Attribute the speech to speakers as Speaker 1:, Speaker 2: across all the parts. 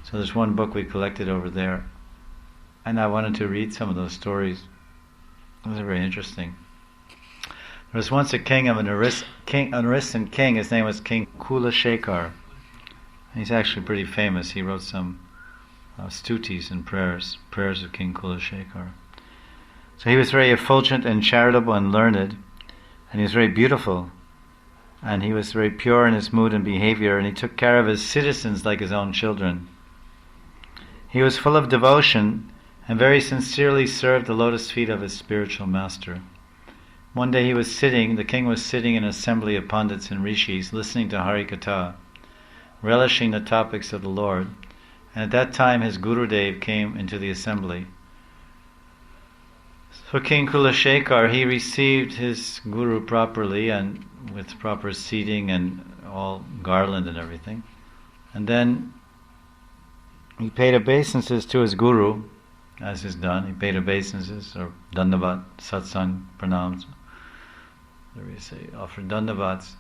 Speaker 1: So there's one book we collected over there, and I wanted to read some of those stories. Those are very interesting. There was once a king of an Orissa king. His name was King Kulashekar. He's actually pretty famous. He wrote some stutis and prayers of King Kulashekar. So he was very effulgent and charitable and learned, and he was very beautiful, and he was very pure in his mood and behavior, and he took care of his citizens like his own children. He was full of devotion and very sincerely served the lotus feet of his spiritual master. One day the king was sitting in an assembly of pandits and rishis, listening to Harikatha, relishing the topics of the Lord, and at that time his Gurudev came into the assembly. So King Kulashekar, he received his guru properly and with proper seating and all garland and everything. And then he paid obeisances to his guru, as is done. He paid obeisances, or dandavat, satsang, pranams. There we say, offered dandavats.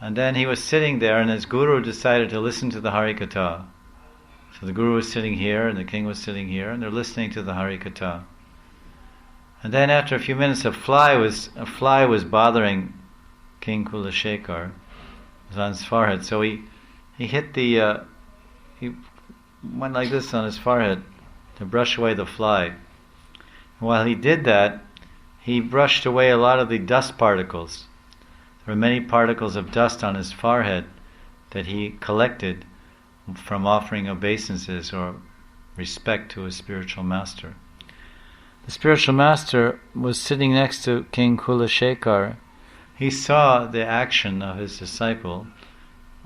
Speaker 1: And then he was sitting there, and his guru decided to listen to the Harikatha. So the guru was sitting here, and the king was sitting here, and they're listening to the Harikatha. And then after a few minutes, a fly was bothering King Kulashekar. It was on his forehead. So he hit he went like this on his forehead to brush away the fly. And while he did that, he brushed away a lot of the dust particles. There were many particles of dust on his forehead that he collected from offering obeisances or respect to his spiritual master. The spiritual master was sitting next to King Kulashekar. He saw the action of his disciple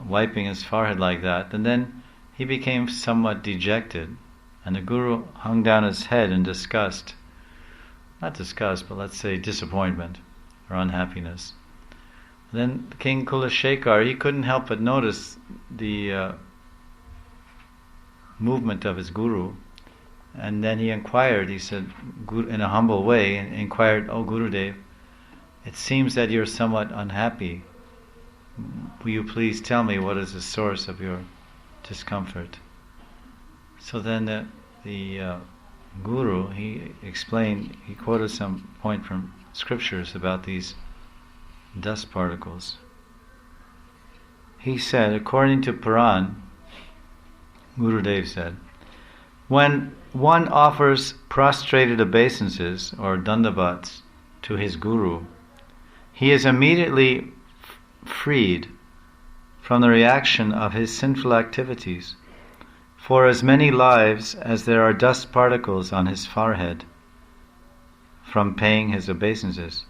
Speaker 1: wiping his forehead like that, and then he became somewhat dejected, and the guru hung down his head in disgust. Not disgust, but let's say disappointment or unhappiness. Then King Kulashekar, he couldn't help but notice the movement of his guru, and then he inquired, he said, in a humble way, inquired, "Oh Gurudev, it seems that you're somewhat unhappy. Will you please tell me what is the source of your discomfort?" So then the guru, he explained, he quoted some point from scriptures about these dust particles. He said, according to Puran, Gurudev said, when one offers prostrated obeisances or dandavats to his guru, he is immediately freed from the reaction of his sinful activities for as many lives as there are dust particles on his forehead from paying his obeisances.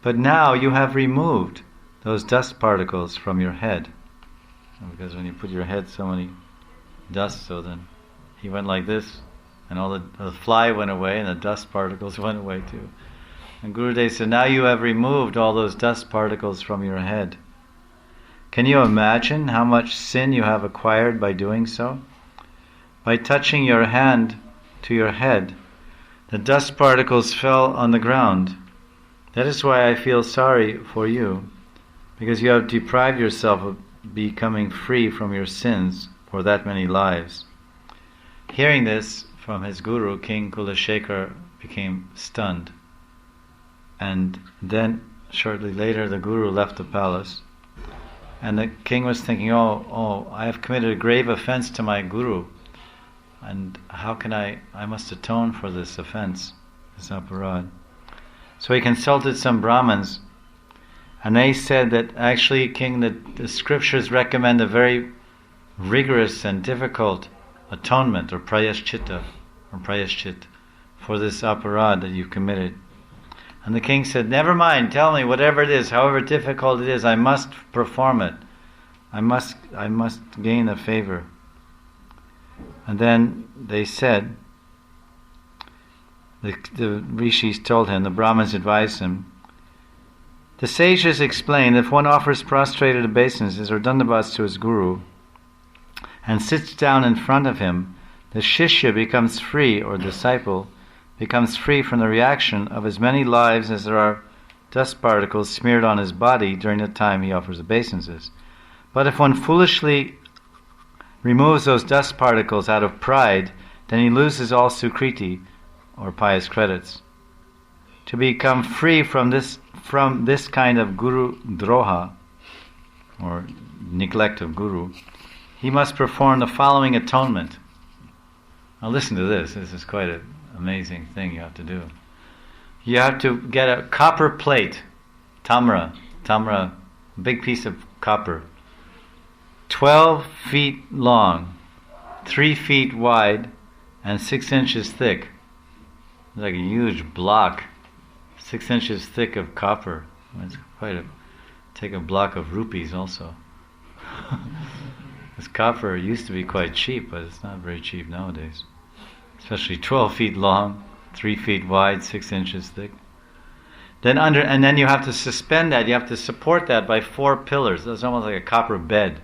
Speaker 1: But now you have removed those dust particles from your head. Because when you put your head so many dust, so then he went like this, and all the fly went away and the dust particles went away too. And Gurudev said, now you have removed all those dust particles from your head. Can you imagine how much sin you have acquired by doing so? By touching your hand to your head, the dust particles fell on the ground. That is why I feel sorry for you, because you have deprived yourself of becoming free from your sins for that many lives. Hearing this from his guru, King Kulashekar became stunned. And then, shortly later, the guru left the palace. And the king was thinking, oh, I have committed a grave offense to my guru. And how can I must atone for this offense, this aparad. So he consulted some Brahmins, and they said that actually, king, the scriptures recommend a very rigorous and difficult atonement or prayaschit for this aparad that you've committed. And the king said, never mind, tell me, whatever it is, however difficult it is, I must perform it. I must gain the favor. And then they said, the rishis told him, the Brahmins advised him, the sages explain that if one offers prostrated obeisances or dandavats to his guru and sits down in front of him, the shishya becomes free, or disciple becomes free from the reaction of as many lives as there are dust particles smeared on his body during the time he offers obeisances. But if one foolishly removes those dust particles out of pride, then he loses all sukriti, or pious credits. To become free from this kind of guru droha, or neglect of guru, he must perform the following atonement. Now listen to this. This is quite an amazing thing you have to do. You have to get a copper plate, tamra, big piece of copper, 12 feet long, 3 feet wide, and 6 inches thick. It's like a huge block, 6 inches thick of copper. It's take a block of rupees also. This copper used to be quite cheap, but it's not very cheap nowadays. Especially 12 feet long, 3 feet wide, 6 inches thick. And then you have to suspend that. You have to support that by 4 pillars. That's almost like a copper bed.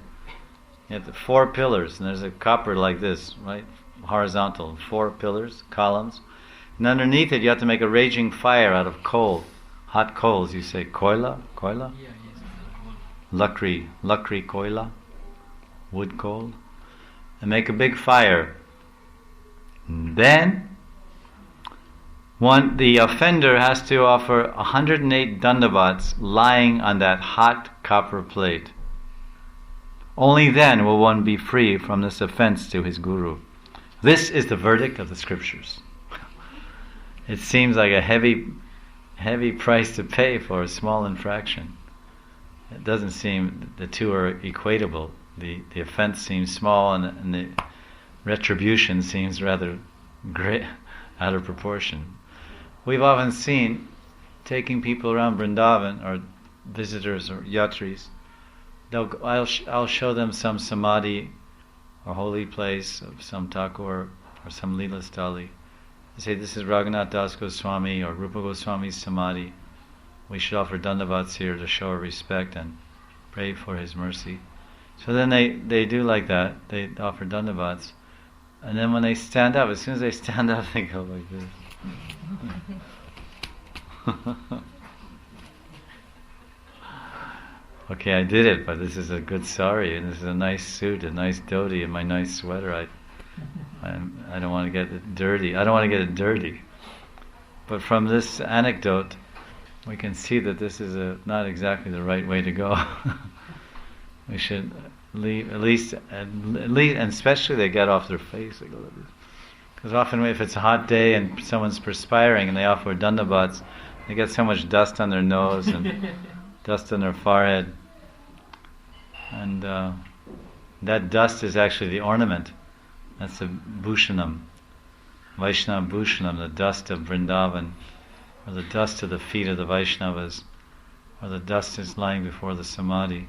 Speaker 1: You have 4 pillars, and there's a copper like this, right, horizontal. 4 pillars, columns, and underneath it you have to make a raging fire out of coal, hot coals. You say koila.
Speaker 2: Yeah, yes.
Speaker 1: Lakri koila, wood coal, and make a big fire. And then the offender has to offer 108 dandavats lying on that hot copper plate. Only then will one be free from this offense to his guru. This is the verdict of the scriptures. It seems like a heavy price to pay for a small infraction. It doesn't seem the two are equatable. The offense seems small, and the retribution seems rather great, out of proportion. We've often seen, taking people around Vrindavan, or visitors or yatris, I'll show them some samadhi or holy place of some Thakur or some lilas stali. They say, this is Raghunath Das Goswami or Rupa Goswami's samadhi. We should offer dandavats here to show our respect and pray for his mercy. So then they do like that. They offer dandavats. And then when they stand up, as soon as they stand up, they go like this. Okay, I did it, but this is a good sari, and this is a nice suit, a nice dhoti, and my nice sweater. I don't want to get it dirty. I don't want to get it dirty. But from this anecdote, we can see that this is not exactly the right way to go. We should leave, at least, and especially they get off their face. They go like this. Because often if it's a hot day and someone's perspiring and they offer dandavats, they get so much dust on their nose and dust on their forehead. And that dust is actually the ornament. That's the bhushanam, Vaishnava bhushanam, the dust of Vrindavan, or the dust of the feet of the Vaishnavas, or the dust is lying before the samadhi.